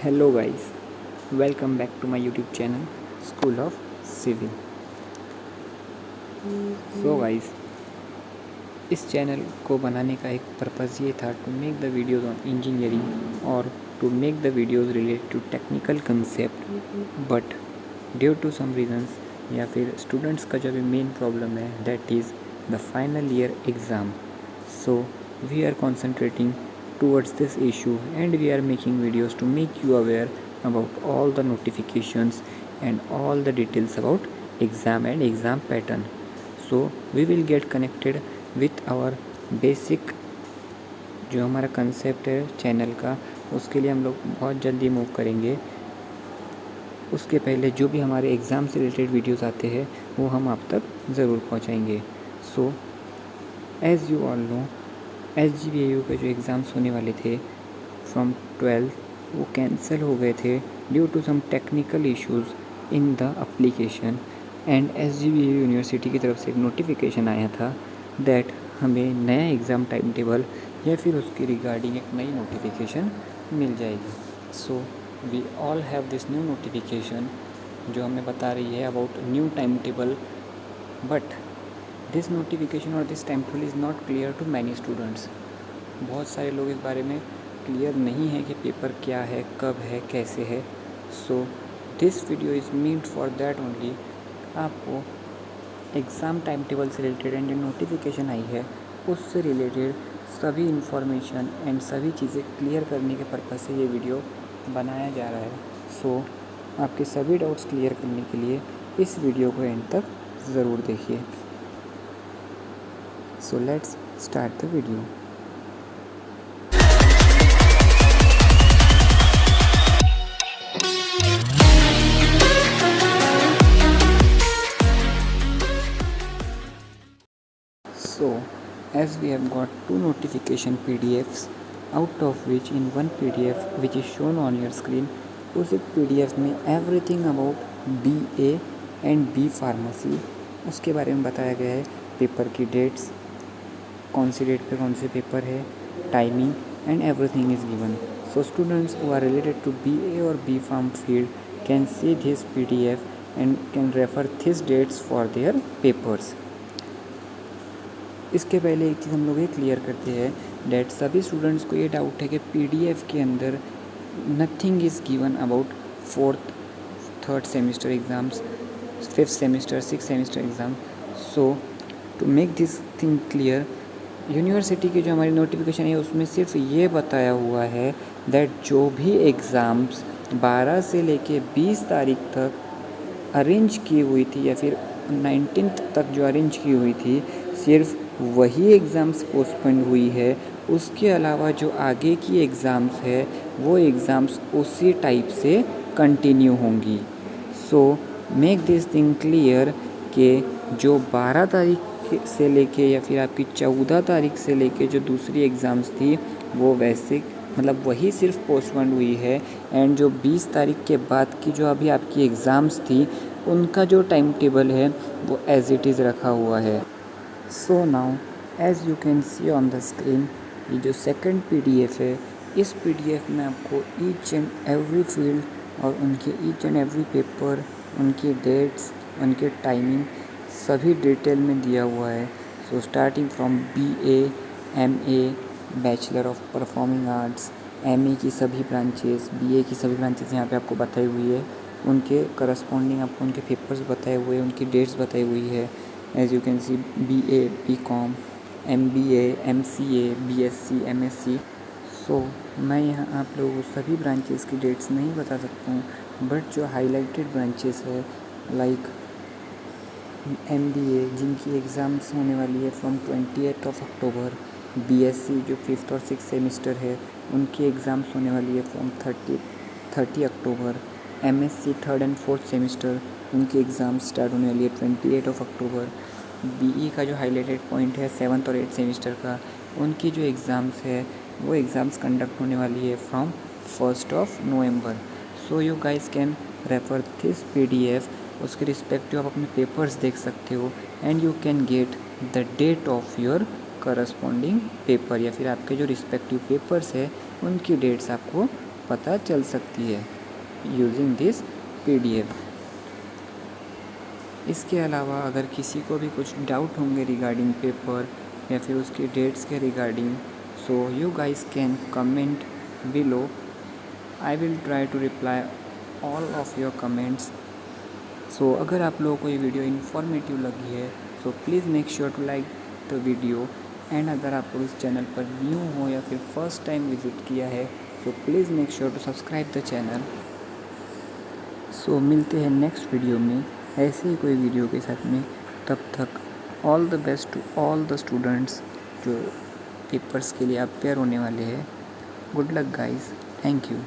Hello guys, welcome back to my YouTube channel School of Civil. So guys, इस channel को बनाने का एक पर्पज़ ये था to make the videos on engineering और to make the videos related to technical concept, but due to some reasons या फिर स्टूडेंट्स का जो भी मेन प्रॉब्लम है that is the final year exam. So we are concentrating towards this issue and we are making videos to make you aware about all the notifications and all the details about exam and exam pattern. So we will get connected with our basic जो हमारा concept है channel का, उसके लिए हम लोग बहुत जल्दी मूव करेंगे. उसके पहले जो भी हमारे एग्ज़ाम से रिलेटेड वीडियोस आते हैं वो हम आप तक ज़रूर पहुंचाएंगे. So as you all know, SGVAU के जो एग्ज़ाम्स होने वाले थे फ्रॉम 12 वो कैंसिल हो गए थे due to some technical issues in the application. And SGVAU university की तरफ से एक नोटिफिकेशन आया था दैट हमें नया एग्ज़ाम टाइम टेबल या फिर उसके रिगार्डिंग एक नई नोटिफिकेशन मिल जाएगी. So we all have this new notification जो हमें बता रही है about new time table, but this notification और this time table is not clear to many students. बहुत सारे लोग इस बारे में क्लियर नहीं है कि पेपर क्या है, कब है, कैसे है. So this video is meant for that only. आपको एग्ज़ाम टाइम टेबल से रिलेटेड एंड जो नोटिफिकेशन आई है उससे रिलेटेड सभी इंफॉर्मेशन एंड सभी चीज़ें क्लियर करने के पर्पज़ से ये वीडियो बनाया जा रहा है. सो आपके सभी डाउट्स क्लियर करने के लिए इस वीडियो को एंड तक ज़रूर देखिए. So let's start the video. So as we have got two notification PDFs, out of which in one PDF which is shown on your screen, उस एक PDF में everything about BA and B Pharmacy उसके बारे में बताया गया है. Paper की डेट्स, कौन सी डेट पे कौन से पेपर है, timing and everything is given. So students who are related to BA और B Pharm field can see this PDF and can refer this dates for their papers. इसके पहले एक चीज़ हम लोग ये क्लियर करते हैं डैट सभी स्टूडेंट्स को ये डाउट है कि PDF के अंदर nothing is given about 4th 3rd semester exams, 5th semester, 6th semester exam. So to make this thing clear, university की जो हमारी नोटिफिकेशन है उसमें सिर्फ ये बताया हुआ है दैट जो भी एग्ज़ाम्स 12 से लेके 20 तारीख तक अरेंज की हुई थी या फिर 19th तक जो अरेंज की हुई थी, सिर्फ वही एग्ज़ाम्स पोस्टपोन हुई है. उसके अलावा जो आगे की एग्ज़ाम्स है वो एग्ज़ाम्स उसी टाइप से कंटिन्यू होंगी. So make this thing clear कि जो 12 तारीख से लेके या फिर आपकी 14 तारीख से लेके जो दूसरी एग्ज़ाम्स थी वो वैसे मतलब वही सिर्फ पोस्टपोन हुई है. एंड जो 20 तारीख के बाद की जो अभी आपकी एग्ज़ाम्स थी उनका जो टाइम टेबल है वो एज इट इज़ रखा हुआ है. So now as you can see on the screen, ये जो सेकंड PDF है इस PDF में आपको ईच एंड एवरी फील्ड और उनके ईच एंड एवरी पेपर, उनकी डेट्स, उनके टाइमिंग सभी डिटेल में दिया हुआ है. So starting from BA, MA, bachelor of performing arts, MA की सभी ब्रांचेस, BA की सभी ब्रांचेस यहाँ पे आपको बताई हुई है. उनके करस्पॉन्डिंग आपको उनके पेपर्स बताए हुए, उनकी डेट्स बताई हुई है. As you can see BA, BCom, MBA, MCA, BSc, MSc. सो मैं यहाँ आप लोगों को सभी ब्रांचेस की डेट्स नहीं बता सकता हूँ, बट जो हाईलाइटेड ब्रांचेस है लाइक MBA जिनकी एग्ज़ाम्स होने वाली है फ्रॉम 28 अक्टूबर, BSc जो 5th और 6th सेमिस्टर है उनकी एग्ज़ाम्स होने वाली है from 30 October, MSc 3rd and 4th semester उनकी एग्ज़ाम्स स्टार्ट होने वाली है 28 अक्टूबर. BE का जो हाईलाइटेड पॉइंट है 7th और 8th सेमिस्टर का, उनकी जो एग्ज़ाम्स है वो एग्ज़ाम्स कंडक्ट होने वाली है from 1st November. So you guys can refer this PDF. उसके रिस्पेक्टिव आप अपने पेपर्स देख सकते हो and you can get the date of your corresponding paper या फिर आपके जो रिस्पेक्टिव पेपर्स है उनकी डेट्स आपको पता चल सकती है यूजिंग दिस PDF। इसके अलावा अगर किसी को भी कुछ डाउट होंगे रिगार्डिंग पेपर या फिर उसके डेट्स के regarding, so you guys can comment below. I will try to reply all of your comments. So अगर आप लोगों को ये वीडियो इन्फॉर्मेटिव लगी है so please make sure to like the video. And अगर आप लोग इस चैनल पर न्यू हो या फिर फर्स्ट टाइम विज़िट किया है so please make sure to subscribe the channel. So मिलते हैं नेक्स्ट वीडियो में ऐसे ही कोई वीडियो के साथ में। तब तक all the best to all the students जो पेपर्स के लिए अपेयर होने वाले हैं। Good luck guys, thank you.